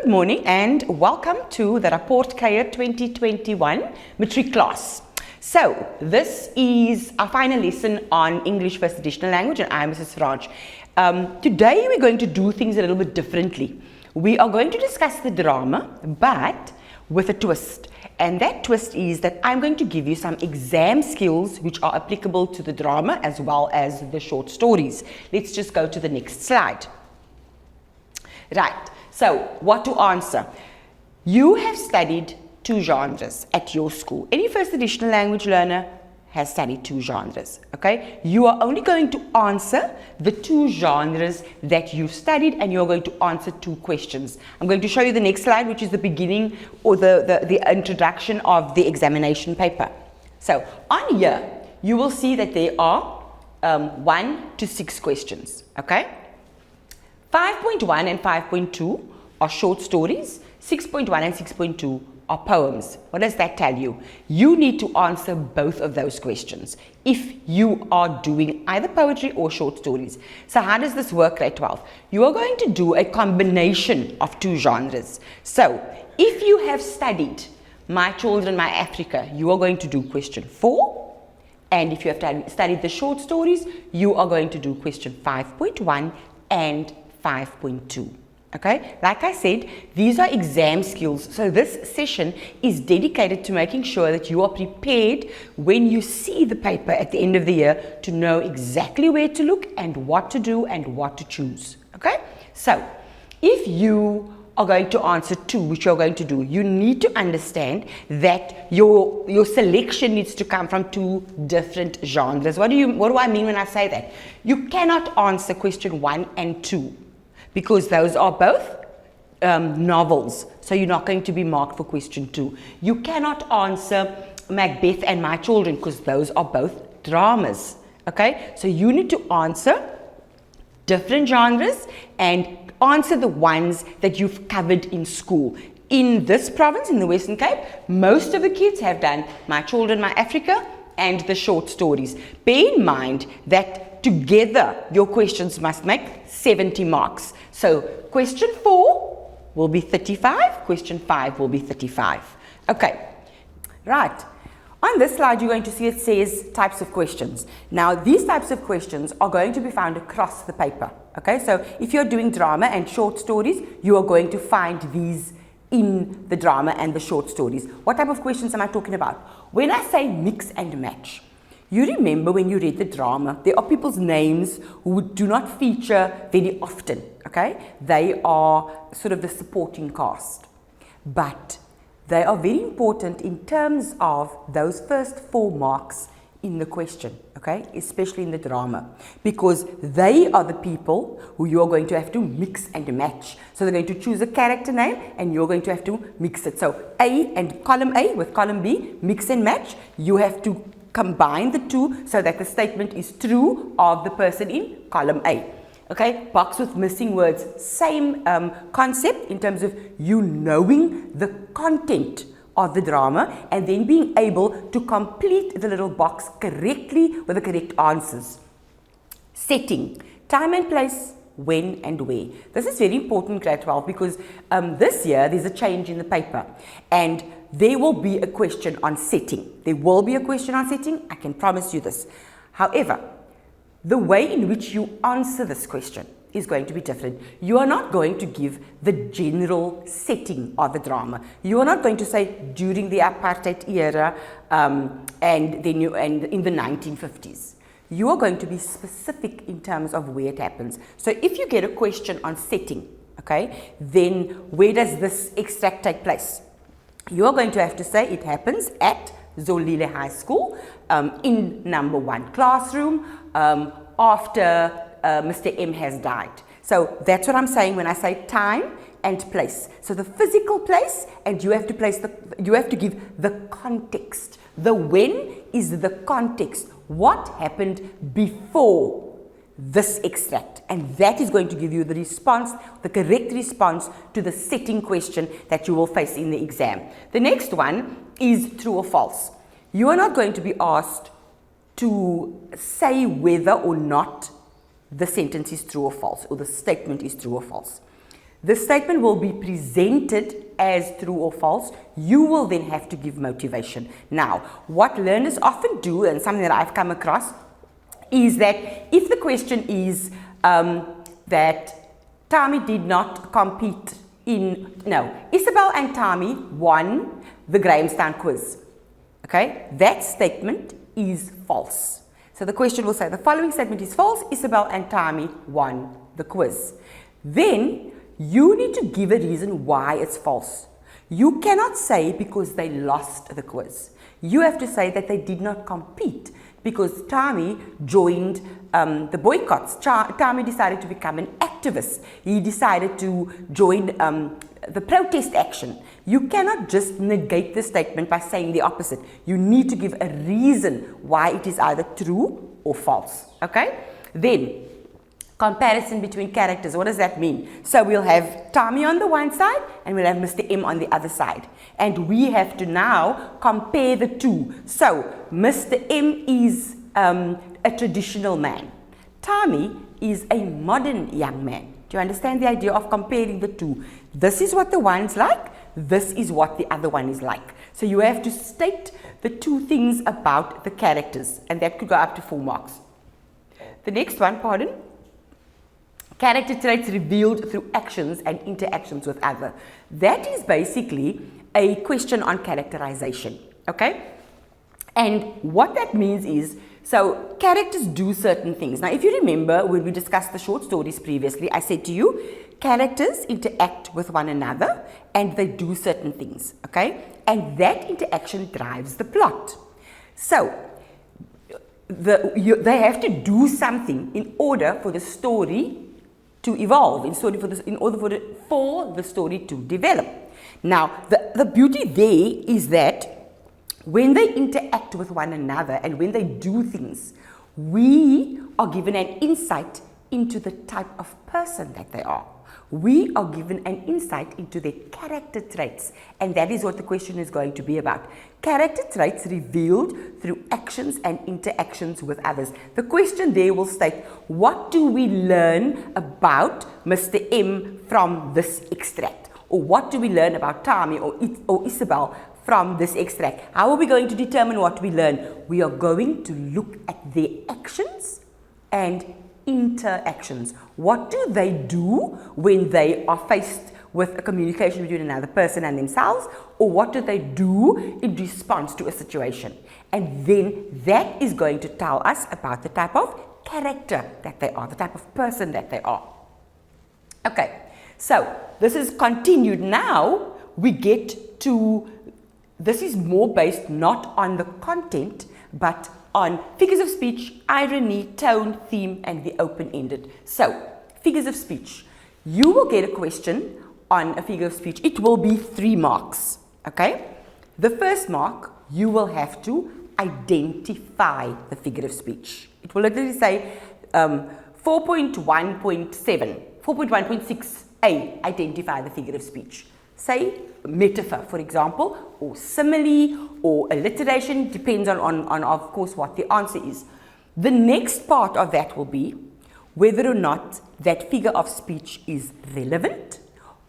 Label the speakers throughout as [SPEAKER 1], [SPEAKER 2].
[SPEAKER 1] morning and welcome to the Rapport Kuier 2021 Matriekklas. So this is our final lesson on English First Additional Language and I'm Mrs. Fransch. Today we're going to do things a little bit differently. We are going to discuss the drama but with a twist, and that twist is that I'm going to give you some exam skills which are applicable to the drama as well as the short stories. Let's just go to the next slide. Right. So, what to answer? You have studied two genres at your school. Any first additional language learner has studied two genres, okay? You are only going to answer the two genres that you've studied and you're going to answer two questions. I'm going to show you the next slide, which is the beginning or the introduction of the examination paper. So, on here, you will see that there are 1 to 6 questions, okay? 5.1 and 5.2 are short stories, 6.1 and 6.2 are poems. What does that tell you? You need to answer both of those questions if you are doing either poetry or short stories. So how does this work, grade 12? You are going to do a combination of two genres. So if you have studied My Children, My Africa, you are going to do question 4. And if you have studied the short stories, you are going to do question 5.1 and 5.2. Okay, like I said, these are exam skills. So this session is dedicated to making sure that you are prepared when you see the paper at the end of the year to know exactly where to look and what to do and what to choose. Okay, so if you are going to answer 2, which you're going to do, you need to understand that your selection needs to come from 2 different genres. What do I mean when I say that? You cannot answer question 1 and 2 because those are both novels, so you're not going to be marked for question 2. You cannot answer Macbeth and My Children because those are both dramas. Okay, so you need to answer different genres and answer the ones that you've covered in school. In this province, in the Western Cape, most of the kids have done My Children, My Africa and the short stories. Bear in mind that together your questions must make 70 marks. So question 4 will be 35, question 5 will be 35. Okay, right. On this slide, you're going to see it says types of questions. Now, these types of questions are going to be found across the paper. Okay, so if you're doing drama and short stories, you are going to find these in the drama and the short stories. What type of questions am I talking about? When I say mix and match, you remember when you read the drama, there are people's names who do not feature very often. Okay, they are sort of the supporting cast. But they are very important in terms of those first 4 marks in the question, okay, especially in the drama, because they are the people who you're going to have to mix and match. So they're going to choose a character name and you're going to have to mix it. So A and column A with column B, mix and match. You have to combine the 2 so that the statement is true of the person in column A. Okay, box with missing words, same concept in terms of you knowing the content of the drama and then being able to complete the little box correctly with the correct answers. Setting, time and place, when and where. This is very important, grade 12, because this year there's a change in the paper and there will be a question on setting. There will be a question on setting, I can promise you this. However, the way in which you answer this question is going to be different. You are not going to give the general setting of the drama. You are not going to say during the apartheid era and in the 1950s. You are going to be specific in terms of where it happens. So if you get a question on setting, okay, then where does this extract take place? You are going to have to say it happens at Zolile High School in number 1 classroom after Mr. M has died. So that's what I'm saying when I say time and place. So the physical place, and you have to give the context. The when is the context. What happened before this extract? And that is going to give you the response, the correct response to the setting question that you will face in the exam. The next one is true or false. You are not going to be asked to say whether or not the sentence is true or false, or the statement is true or false. This statement will be presented as true or false. You will then have to give motivation. Now, what learners often do, and something that I've come across, is that if the question is that Tami did not compete Isabel and Tami won the Grahamstown quiz. Okay, that statement is false. So the question will say the following statement is false. Isabel and Tami won the quiz. Then you need to give a reason why it's false. You cannot say because they lost the quiz. You have to say that they did not compete because Tami joined the boycotts. Tami decided to become an activist. He decided to join the protest action. You cannot just negate the statement by saying the opposite. You need to give a reason why it is either true or false. Okay? Then, comparison between characters. What does that mean? So we'll have Tami on the one side and we'll have Mr. M on the other side. And we have to now compare the two. So Mr. M is a traditional man. Tami is a modern young man. Do you understand the idea of comparing the two? This is what the one's like. This is what the other one is like. So you have to state the two things about the characters. And that could go up to 4 marks. The next one, character traits revealed through actions and interactions with others. That is basically a question on characterization, okay? And what that means is, so characters do certain things. Now, if you remember when we discussed the short stories previously, I said to you, characters interact with one another and they do certain things, okay? And that interaction drives the plot. So, they have to do something in order for the story to evolve, in order for the story to develop. Now, the beauty there is that when they interact with one another and when they do things, we are given an insight into the type of person that they are. We are given an insight into their character traits, and that is what the question is going to be about. Character traits revealed through actions and interactions with others. The question there will state, what do we learn about Mr. M from this extract? Or what do we learn about Tami or Isabel from this extract? How are we going to determine what we learn? We are going to look at their actions and interactions. What do they do when they are faced with a communication between another person and themselves, or what do they do in response to a situation? And then that is going to tell us about the type of character that they are, the type of person that they are. Okay, so this is continued. Now we get to, this is more based not on the content but on figures of speech, irony, tone, theme, and the open-ended. So, figures of speech. You will get a question on a figure of speech. It will be 3 marks, okay? The first mark, you will have to identify the figure of speech. It will literally say 4.1.6a, identify the figure of speech. Say metaphor, for example, or simile, or alliteration, depends on of course what the answer is. The next part of that will be whether or not that figure of speech is relevant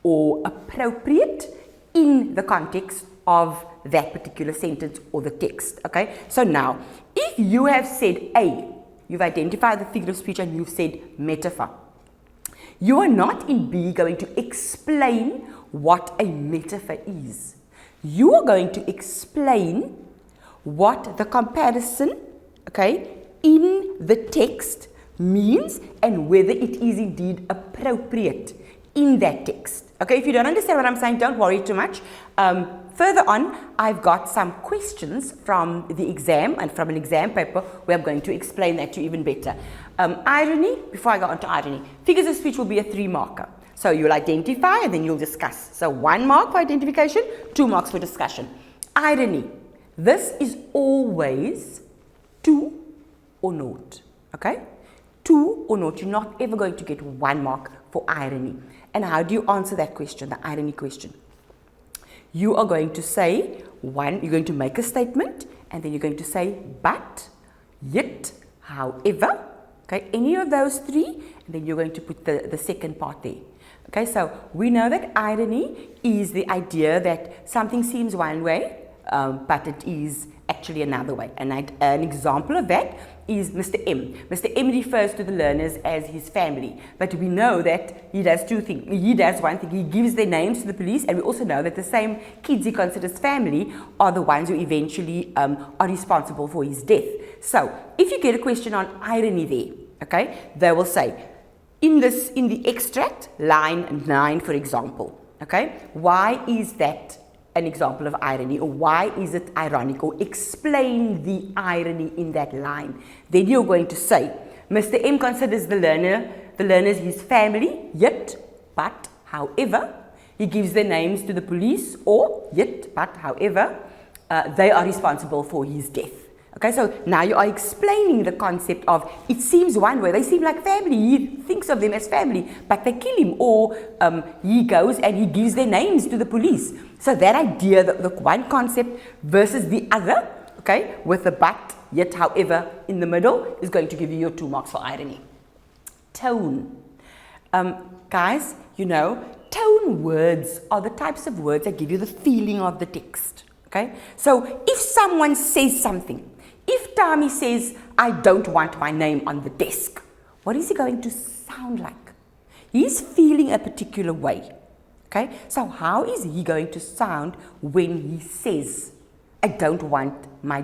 [SPEAKER 1] or appropriate in the context of that particular sentence or the text, okay? So now, if you have said A, you've identified the figure of speech and you've said metaphor, you are not in B going to explain what a metaphor is. You are going to explain what the comparison, okay, in the text means and whether it is indeed appropriate in that text. Okay, if you don't understand what I'm saying, don't worry too much. Further on, I've got some questions from the exam and from an exam paper where I'm going to explain that to you even better. Irony, before I go on to irony, figures of speech will be a 3-marker. So you'll identify and then you'll discuss. So 1 mark for identification, 2 marks for discussion. Irony, this is always 2 or naught, okay? 2 or naught, you're not ever going to get 1 mark for irony. And how do you answer that question, the irony question? You are going to say, you're going to make a statement, and then you're going to say, but, yet, however, okay, any of those 3, and then you're going to put the second part there. Okay, so we know that irony is the idea that something seems one way, but it is actually another way. And an example of that is Mr. M. Mr. M refers to the learners as his family, but we know that he does two things. He does one thing, he gives their names to the police, and we also know that the same kids he considers family are the ones who eventually are responsible for his death. So, if you get a question on irony there, okay, they will say, in the extract, line 9, for example, okay, why is that an example of irony, or why is it ironic, or explain the irony in that line? Then you're going to say, Mr. M considers the learners his family, yet, but, however, he gives their names to the police, or yet, but, however, they are responsible for his death. Okay, so now you are explaining the concept of, it seems one way, they seem like family, he thinks of them as family, but they kill him, or he goes and he gives their names to the police. So that idea, the one concept versus the other, okay, with the but, yet, however, in the middle, is going to give you your 2 marks for irony. Tone. Guys, you know, tone words are the types of words that give you the feeling of the text. Okay, so if someone says something, if Tommy says, I don't want my name on the desk, what is he going to sound like? He's feeling a particular way. Okay, so how is he going to sound when he says, I don't want my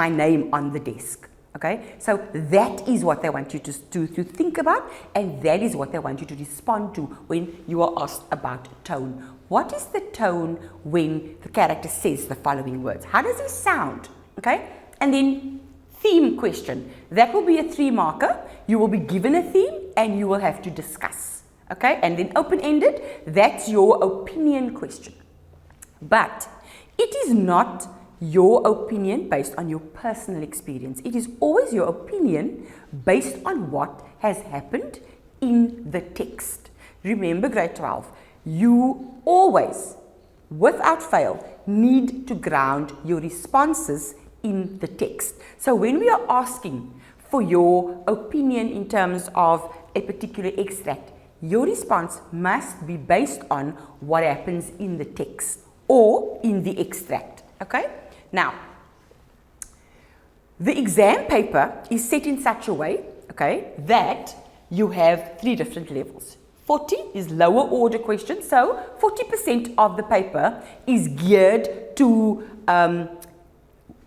[SPEAKER 1] name on the desk? Okay, so that is what they want you to think about, and that is what they want you to respond to when you are asked about tone. What is the tone when the character says the following words? How does he sound? Okay, and then theme question. That will be a 3 marker. You will be given a theme and you will have to discuss. Okay, and then open-ended, that's your opinion question. But it is not your opinion based on your personal experience. It is always your opinion based on what has happened in the text. Remember, grade 12, you always, without fail, need to ground your responses in the text. So when we are asking for your opinion in terms of a particular extract, your response must be based on what happens in the text or in the extract. Okay? Now, the exam paper is set in such a way, okay, that you have 3 different levels. 40 is lower order questions, so 40% of the paper is geared to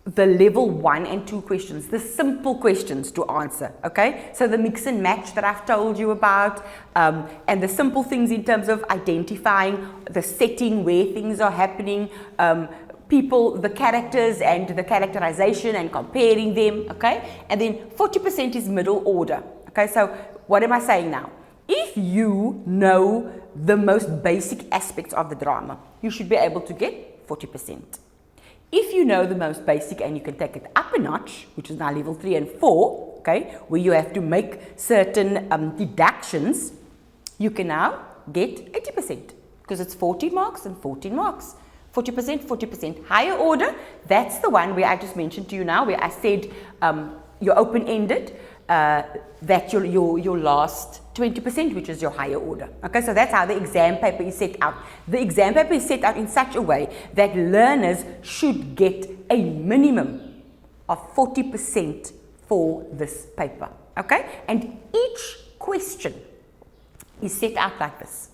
[SPEAKER 1] the level 1 and 2 questions, the simple questions to answer, okay? So the mix and match that I've told you about, and the simple things in terms of identifying the setting where things are happening, people, the characters and the characterization and comparing them, okay? And then 40% is middle order, okay? So what am I saying now? If you know the most basic aspects of the drama, you should be able to get 40%. If you know the most basic and you can take it up a notch, which is now level 3 and 4, okay, where you have to make certain deductions, you can now get 80% because it's 40 marks and 14 marks. 40%, 40%. Higher order, that's the one where I just mentioned to you now, where I said you're open-ended, that's your last 20%, which is your higher order. Okay, so that's how the exam paper is set out. The exam paper is set out in such a way that learners should get a minimum of 40% for this paper. Okay, and each question is set out like this.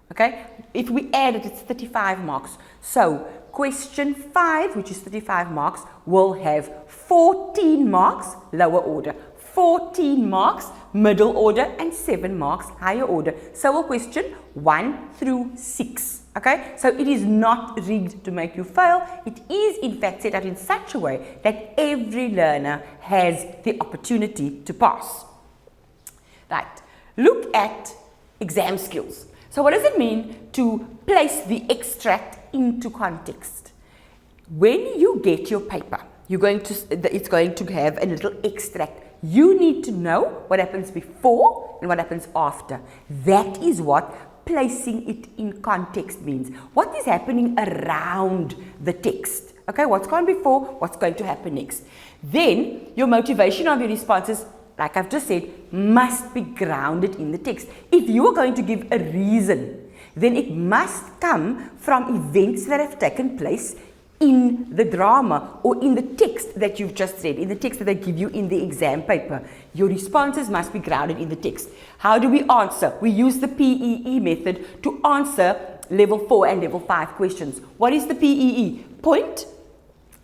[SPEAKER 1] Okay, if we add it, it's 35 marks. So question 5, which is 35 marks, will have 14 marks lower order, 14 marks middle order, and 7 marks higher order. So will question 1 through 6. Okay, so it is not rigged to make you fail. It is in fact set out in such a way that every learner has the opportunity to pass. Right, look at exam skills. So what does it mean to place the extract into context? When you get your paper, it's going to have a little extract. You need to know what happens before and what happens after. That is what placing it in context means. What is happening around the text? Okay, what's gone before, what's going to happen next? Then your motivation of your responses like I've just said, must be grounded in the text. If you are going to give a reason, then it must come from events that have taken place in the drama or in the text that you've just read, in the text that they give you in the exam paper. Your responses must be grounded in the text. How do we answer? We use the PEE method to answer level 4 and level 5 questions. What is the PEE? Point,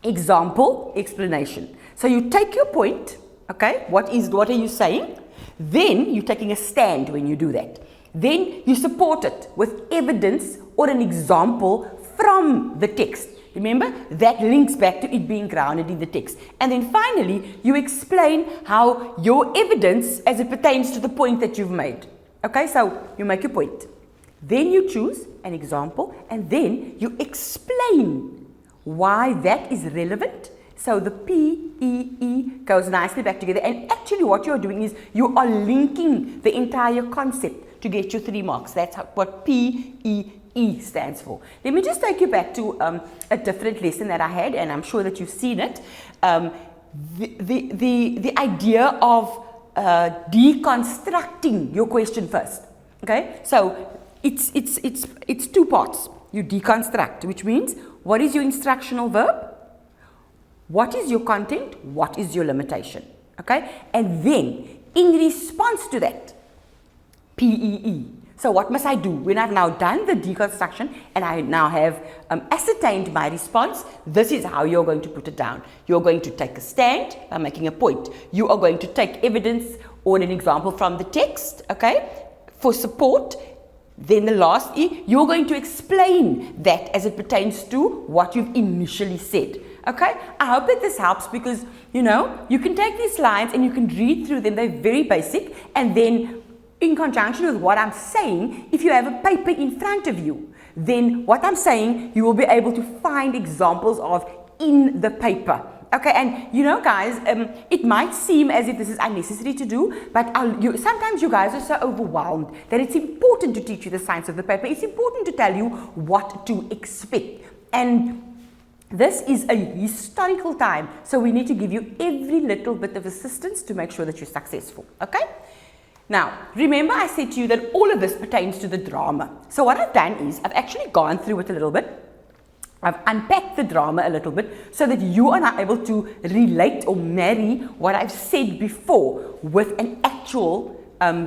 [SPEAKER 1] example, explanation. So you take your point, okay, what are you saying? Then you're taking a stand when you do that. Then you support it with evidence or an example from the text. Remember, that links back to it being grounded in the text. And then finally, you explain how your evidence as it pertains to the point that you've made. Okay, so you make your point. Then you choose an example and then you explain why that is relevant. So the PEE goes nicely back together. And actually what you're doing is you are linking the entire concept to get you 3 marks. That's what PEE stands for. Let me just take you back to a different lesson that I had, and I'm sure that you've seen it. The idea of deconstructing your question first. Okay, so it's 2 parts. You deconstruct, which means what is your instructional verb? What is your content? What is your limitation? Okay, and then in response to that, PEE. So what must I do? When I've now done the deconstruction and I now have ascertained my response, this is how you're going to put it down. You're going to take a stand by making a point. You are going to take evidence or an example from the text, okay, for support. Then the last E, you're going to explain that as it pertains to what you've initially said. Okay, I hope that this helps because, you know, you can take these slides and you can read through them. They're very basic, and then in conjunction with what I'm saying, if you have a paper in front of you, then what I'm saying you will be able to find examples of in the paper. Okay, and you know guys, it might seem as if this is unnecessary to do, but sometimes you guys are so overwhelmed that it's important to teach you the science of the paper. It's important to tell you what to expect. And this is a historical time, so we need to give you every little bit of assistance to make sure that you're successful. Okay? Now, remember I said to you that all of this pertains to the drama. So what I've done is I've actually gone through it a little bit. I've unpacked the drama a little bit so that you are now able to relate or marry what I've said before with an actual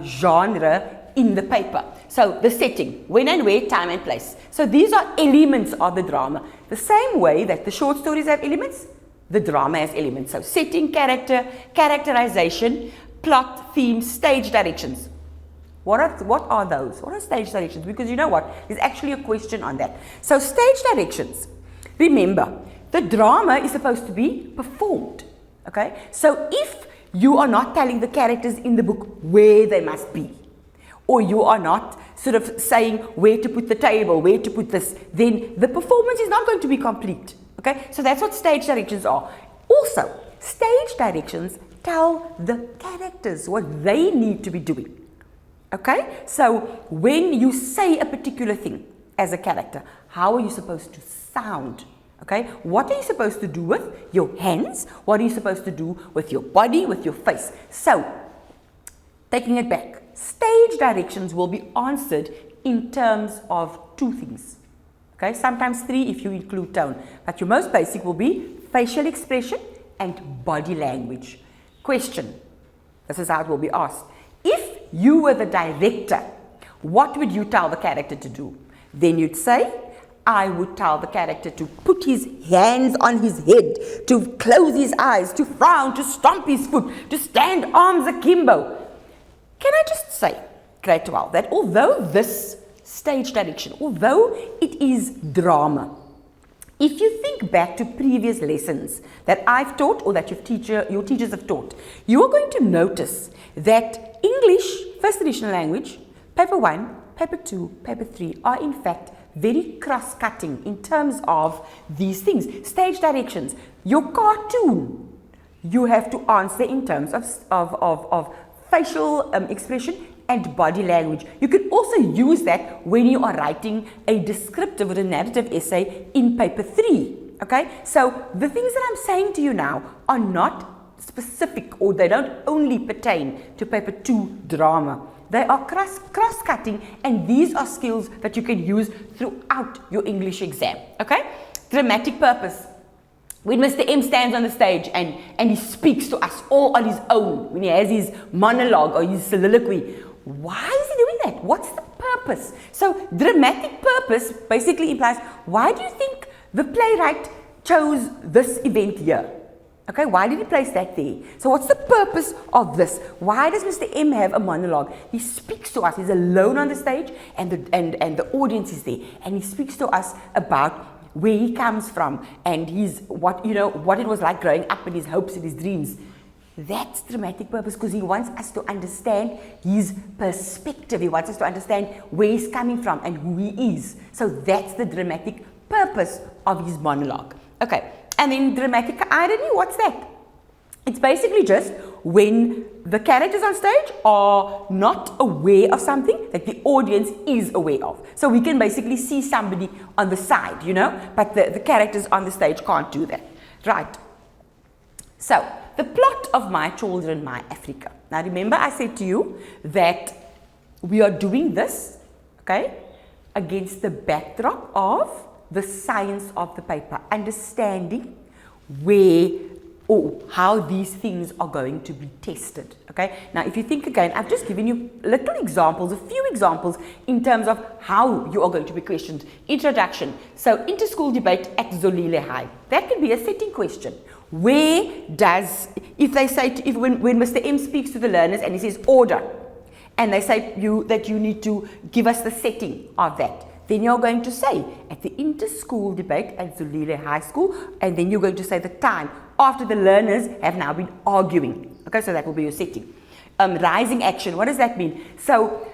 [SPEAKER 1] genre in the paper. So the setting, when and where, time and place. So these are elements of the drama. The same way that the short stories have elements, the drama has elements. So setting, character, characterization, plot, theme, stage directions. What are those? What are stage directions? Because you know what? There's actually a question on that. So stage directions. Remember, the drama is supposed to be performed. Okay? So if you are not telling the characters in the book where they must be, or you are not sort of saying where to put the table, where to put this, then the performance is not going to be complete. Okay? So that's what stage directions are. Also, stage directions tell the characters what they need to be doing. Okay? So when you say a particular thing as a character, how are you supposed to sound? Okay? What are you supposed to do with your hands? What are you supposed to do with your body, with your face? So, taking it back, stage directions will be answered in terms of 2 things. Okay? Sometimes 3 if you include tone. But your most basic will be facial expression and body language. Question. This is how it will be asked. If you were the director, what would you tell the character to do? Then you'd say, I would tell the character to put his hands on his head, to close his eyes, to frown, to stomp his foot, to stand arms akimbo. Can I just say, grade 12, that although this stage direction, although it is drama, if you think back to previous lessons that I've taught or that your teachers have taught, you are going to notice that English First Additional Language, Paper 1, Paper 2, Paper 3 are in fact very cross-cutting in terms of these things. Stage directions. Your cartoon, you have to answer in terms of facial expression and body language. You can also use that when you are writing a descriptive or a narrative essay in paper 3. Okay, so the things that I'm saying to you now are not specific, or they don't only pertain to paper 2 drama. They are cross-cutting, and these are skills that you can use throughout your English exam. Okay? Dramatic purpose. When Mr. M stands on the stage and he speaks to us all on his own, when he has his monologue or his soliloquy, why is he doing that? What's the purpose? So dramatic purpose basically implies, why do you think the playwright chose this event here? Okay, why did he place that there? So what's the purpose of this? Why does Mr. M have a monologue? He speaks to us. He's alone on the stage, and the audience is there, and he speaks to us about where he comes from and what it was like growing up, and his hopes and his dreams. That's dramatic purpose, because he wants us to understand his perspective. He wants us to understand where he's coming from and who he is. So that's the dramatic purpose of his monologue. Okay. And then dramatic irony, what's that? It's basically just when the characters on stage are not aware of something that the audience is aware of. So we can basically see somebody on the side, but the characters on the stage can't do that. Right. So, the plot of My Children, My Africa. Now remember, I said to you that we are doing this, okay, against the backdrop of the science of the paper, understanding where or how these things are going to be tested. Okay, now if you think again, I've just given you little examples, a few examples in terms of how you are going to be questioned. Introduction, so inter-school debate at Zolile High. That could be a setting question. Where does, if they say, when Mr. M speaks to the learners and he says order, and they say that you need to give us the setting of that, then you're going to say at the inter-school debate at Zolile High School, and then you're going to say the time after the learners have now been arguing. Okay, so that will be your setting. Rising action, what does that mean? So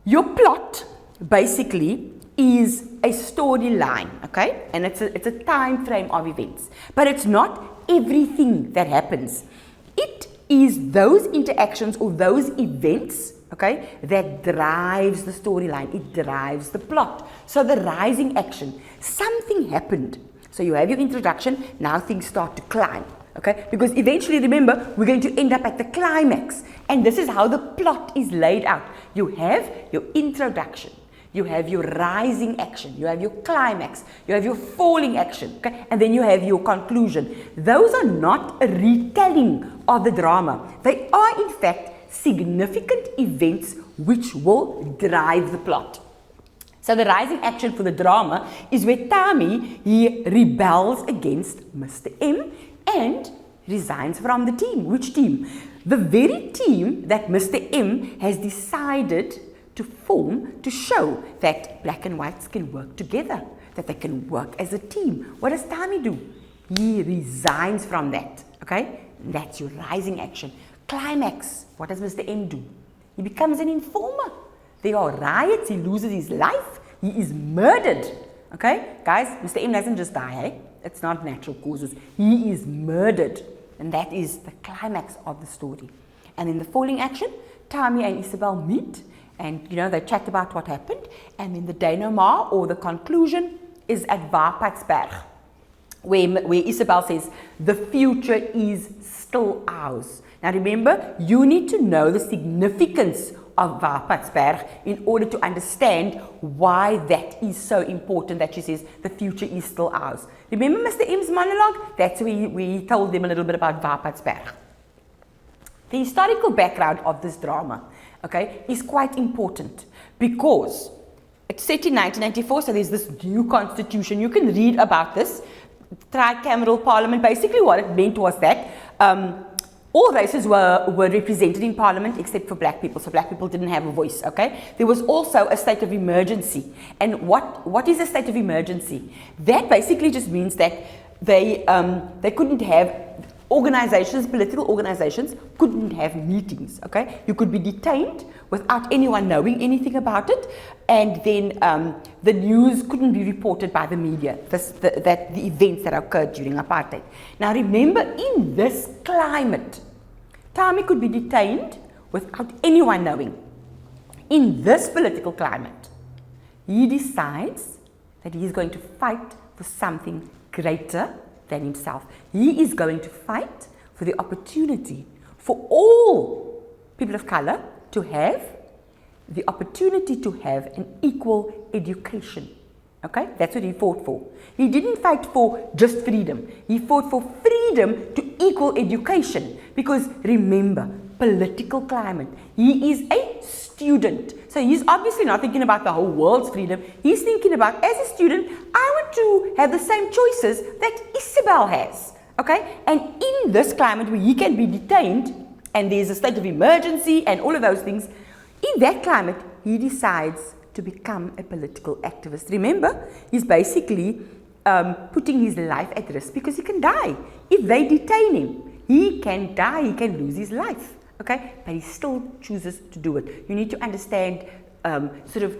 [SPEAKER 1] your plot basically is a storyline, okay, and it's a time frame of events, but it's not everything that happens. It is those interactions or those events, okay, that drives the storyline. It drives the plot. So the rising action, something happened. So you have your introduction, now things start to climb, okay, because eventually, remember, we're going to end up at the climax, and this is how the plot is laid out. You have your introduction, you have your rising action, you have your climax, you have your falling action, okay, and then you have your conclusion. Those are not a retelling of the drama. They are, in fact, significant events which will drive the plot. So the rising action for the drama is where Tami, he rebels against Mr. M and resigns from the team. Which team? The very team that Mr. M has decided to form to show that black and whites can work together, that they can work as a team. What does Tami do? He resigns from that, okay? That's your rising action. Climax, what does Mr. M do? He becomes an informer. There are riots, he loses his life, he is murdered. Okay, guys, Mr. M doesn't just die, eh? It's not natural causes. He is murdered. And that is the climax of the story. And in the falling action, Tami and Isabel meet, and they chat about what happened. And then the denouement, or the conclusion, is at Waarpadsberg, where Isabel says, the future is still ours. Now remember, you need to know the significance of Waarpadsberg in order to understand why that is so important that she says the future is still ours. Remember Mr. M's monologue? That's where we told them a little bit about Waarpadsberg. The historical background of this drama, okay, is quite important because it's set in 1994, so there's this new constitution. You can read about this, tricameral parliament. Basically what it meant was that all races were represented in parliament except for black people, so black people didn't have a voice, okay? There was also a state of emergency. And what is a state of emergency? That basically just means that they couldn't have organizations, political organizations couldn't have meetings, okay? You could be detained without anyone knowing anything about it, and then the news couldn't be reported by the media, the events that occurred during apartheid. Now remember, in this climate, Tami could be detained without anyone knowing. In this political climate, he decides that he is going to fight for something greater than himself. He is going to fight for the opportunity for all people of color to have the opportunity to have an equal education. Okay, that's what he fought for. He didn't fight for just freedom. He fought for freedom to equal education. Because remember, political climate. He is a student. So he's obviously not thinking about the whole world's freedom. He's thinking about, as a student, I want to have the same choices that Isabel has. Okay, and in this climate where he can be detained, and there's a state of emergency and all of those things, in that climate, he decides to become a political activist. Remember, he's basically putting his life at risk because he can die. If they detain him, he can die, he can lose his life. Okay, but he still chooses to do it. You need to understand sort of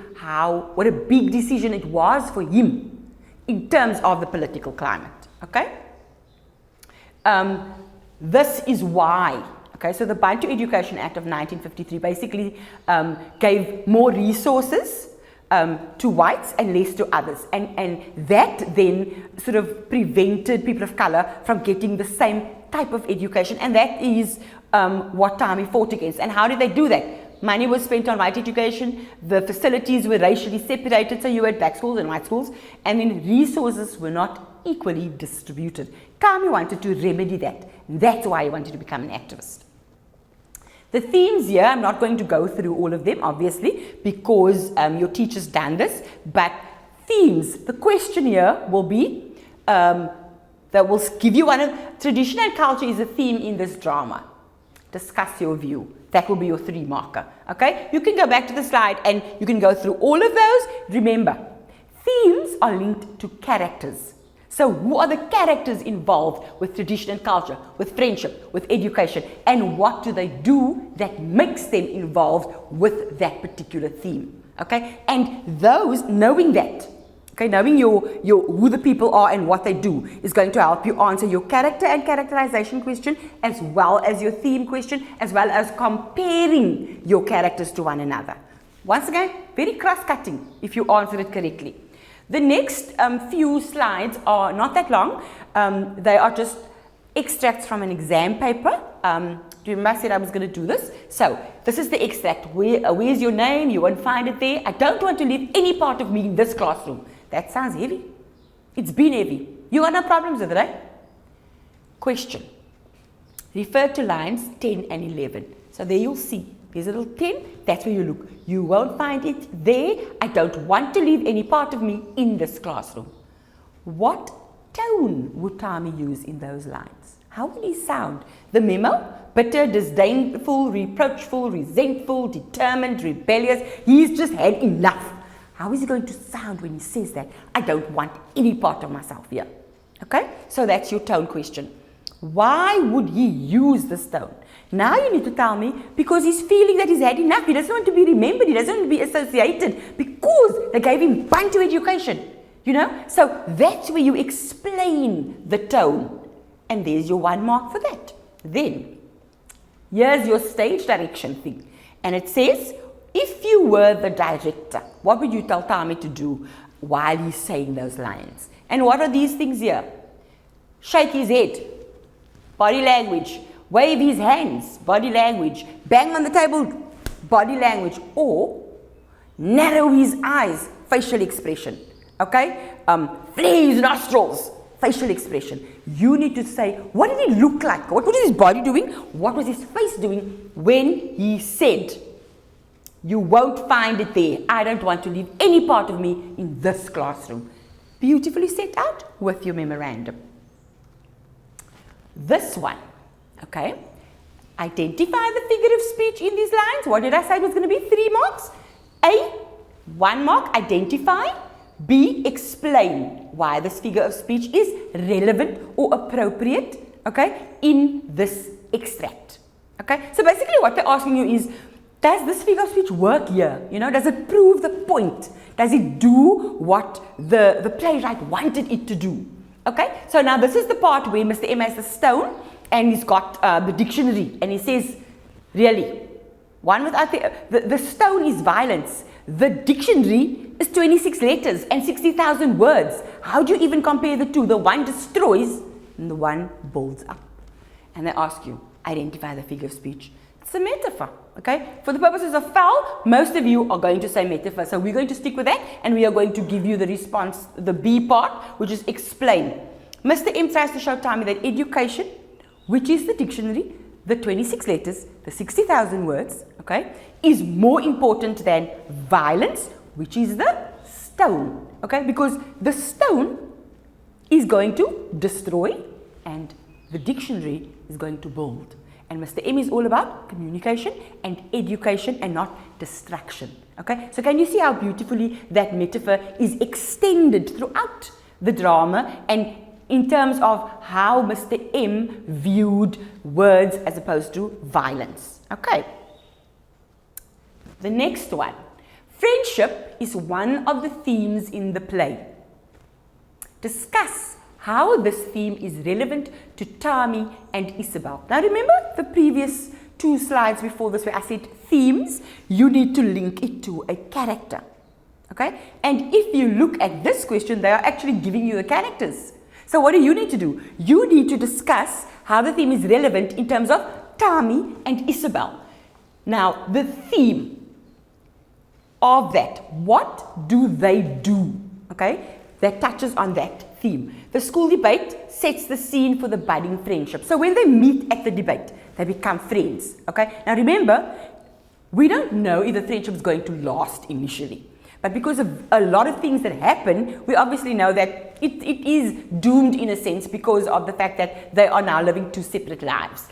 [SPEAKER 1] what a big decision it was for him in terms of the political climate. Okay, this is why. Okay, so the Bantu Education Act of 1953 basically gave more resources to whites and less to others. And that then sort of prevented people of color from getting the same type of education. And that is what Tami fought against. And how did they do that? Money was spent on white education. The facilities were racially separated. So you had black schools and white schools. And then resources were not equally distributed. Tami wanted to remedy that. That's why he wanted to become an activist. The themes here, I'm not going to go through all of them, obviously, because your teacher's done this, but themes, the question here will be, that will give you tradition and culture is a theme in this drama. Discuss your view. That will be your 3 marker, okay? You can go back to the slide and you can go through all of those. Remember, themes are linked to characters. So who are the characters involved with tradition and culture, with friendship, with education, and what do they do that makes them involved with that particular theme, okay? And those, knowing that, okay, knowing who the people are and what they do is going to help you answer your character and characterization question, as well as your theme question, as well as comparing your characters to one another. Once again, very cross-cutting if you answer it correctly. The next few slides are not that long. They are just extracts from an exam paper. Do you remember I said I was going to do this? So, this is the extract. Where's your name? You won't find it there. I don't want to leave any part of me in this classroom. That sounds heavy. It's been heavy. You got no problems with it, eh? Question. Refer to lines 10 and 11. So there you'll see. There's a little 10, that's where you look. You won't find it there. I don't want to leave any part of me in this classroom. What tone would Tami use in those lines? How will he sound? The memo? Bitter, disdainful, reproachful, resentful, determined, rebellious. He's just had enough. How is he going to sound when he says that? I don't want any part of myself here. Okay? So that's your tone question. Why would he use this tone? Now you need to tell me, because he's feeling that he's had enough. He doesn't want to be remembered. He doesn't want to be associated because they gave him Bantu education. You know? So that's where you explain the tone. And there's your 1 mark for that. Then, here's your stage direction thing. And it says, if you were the director, what would you tell Tami to do while he's saying those lines? And what are these things here? Shake his head. Body language. Wave his hands, body language. Bang on the table, body language. Or narrow his eyes, facial expression. Okay? Flare his nostrils, facial expression. You need to say, what did he look like? What was his body doing? What was his face doing when he said, you won't find it there. I don't want to leave any part of me in this classroom. Beautifully set out with your memorandum. This one. Okay, identify the figure of speech in these lines. What did I say was going to be 3 marks? A, 1 mark, identify. B, explain why this figure of speech is relevant or appropriate, okay, in this extract. Okay, so basically what they're asking you is, does this figure of speech work here? You know, does it prove the point? Does it do what the playwright wanted it to do? Okay, so now this is the part where Mr. M has the stone and he's got the dictionary, and he says, really, one without the stone is violence. The dictionary is 26 letters and 60,000 words. How do you even compare the two? The one destroys and the one builds up. and they ask you, identify the figure of speech. It's a metaphor, okay? For the purposes of FAL, most of you are going to say metaphor, so we're going to stick with that, and we are going to give you the response, the B part, which is explain. Mr. M tries to show Tommy that education, which is the dictionary, the 26 letters, the 60,000 words, okay, is more important than violence, which is the stone, okay, because the stone is going to destroy and the dictionary is going to build. And Mr. M is all about communication and education and not distraction, okay. So can you see how beautifully that metaphor is extended throughout the drama and in terms of how Mr. M viewed words as opposed to violence, okay. The next one. Friendship is one of the themes in the play. Discuss how this theme is relevant to Tommy and Isabel. Now remember the previous 2 slides before this where I said themes, you need to link it to a character, okay? And if you look at this question, they are actually giving you the characters. So what do you need to do? You need to discuss how the theme is relevant in terms of Tommy and Isabel. Now, the theme of that, what do they do? Okay, that touches on that theme. The school debate sets the scene for the budding friendship. So when they meet at the debate, they become friends. Okay, now remember, we don't know if the friendship is going to last initially. But because of a lot of things that happen, we obviously know that it is doomed in a sense because of the fact that they are now living 2 separate lives.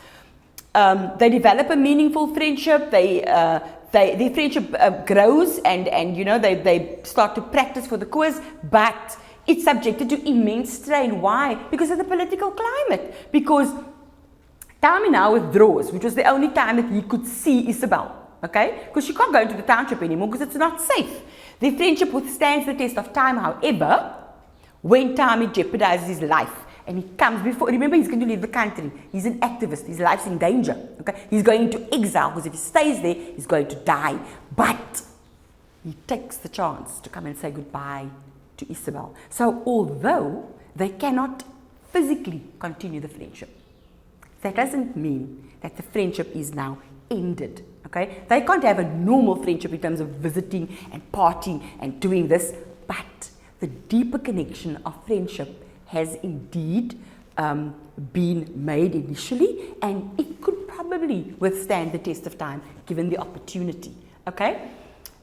[SPEAKER 1] They develop a meaningful friendship. Their friendship grows and you know they start to practice for the quiz, but it's subjected to immense strain. Why? Because of the political climate. Because Tommy now withdraws, which was the only time that he could see Isabel. Okay, because she can't go into the township anymore because it's not safe. Their friendship withstands the test of time, however, when Tommy jeopardizes his life and he comes before, remember he's going to leave the country, he's an activist, his life's in danger, okay? He's going into exile because if he stays there, he's going to die. But he takes the chance to come and say goodbye to Isabel. So although they cannot physically continue the friendship, that doesn't mean that the friendship is now ended. Okay, they can't have a normal friendship in terms of visiting and partying and doing this, but the deeper connection of friendship has indeed been made initially, and it could probably withstand the test of time given the opportunity. Okay,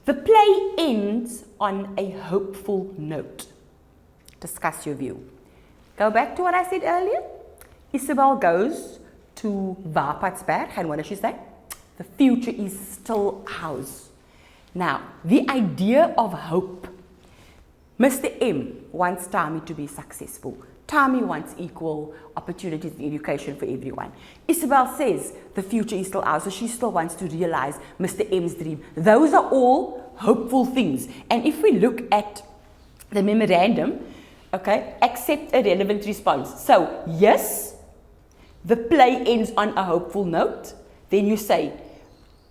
[SPEAKER 1] the play ends on a hopeful note. Discuss your view. Go back to what I said earlier. Isabel goes to Wapatsberg, and what does she say? The future is still ours. Now, the idea of hope. Mr. M wants Tommy to be successful. Tommy wants equal opportunities in education for everyone. Isabel says the future is still ours, so she still wants to realize Mr. M's dream. Those are all hopeful things. And if we look at the memorandum, okay, accept a relevant response. So, yes, the play ends on a hopeful note. Then you say,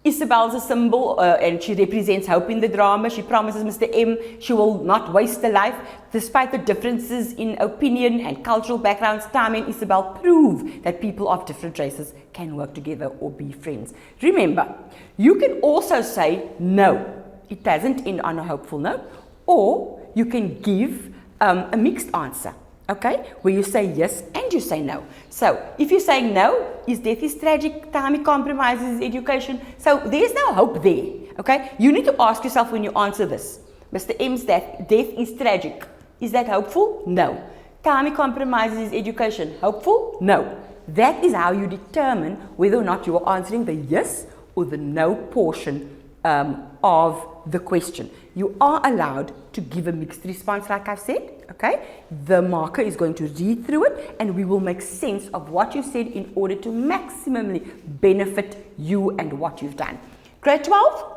[SPEAKER 1] Isabel's a symbol and she represents hope in the drama. She promises Mr. M she will not waste a life. Despite the differences in opinion and cultural backgrounds, Tommy and Isabel prove that people of different races can work together or be friends. Remember, you can also say no, it doesn't end on a hopeful note, or you can give a mixed answer. Okay, where you say yes and you say no. So, if you're saying no, his death is tragic, Tommy compromises his education, so there's no hope there. Okay, you need to ask yourself when you answer this. Mr. M's death is tragic. Is that hopeful? No. Tommy compromises his education. Hopeful? No. That is how you determine whether or not you are answering the yes or the no portion of the question. You are allowed to give a mixed response, like I've said. Okay, the marker is going to read through it and we will make sense of what you said in order to maximally benefit you and what you've done. Grade 12,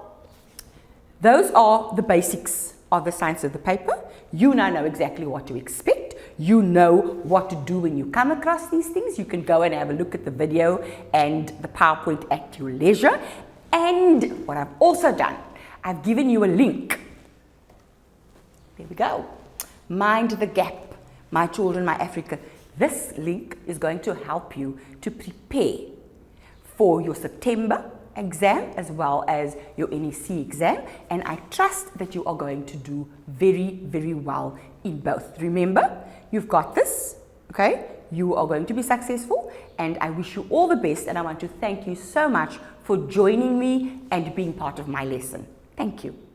[SPEAKER 1] those are the basics of the science of the paper. You now know exactly what to expect. You know what to do when you come across these things. You can go and have a look at the video and the PowerPoint at your leisure. And what I've also done, I've given you a link. There we go. Mind the Gap, My Children, My Africa. This link is going to help you to prepare for your September exam as well as your NEC exam, and I trust that you are going to do very, very well in both. Remember, you've got this, okay? You are going to be successful, and I wish you all the best, and I want to thank you so much for joining me and being part of my lesson. Thank you.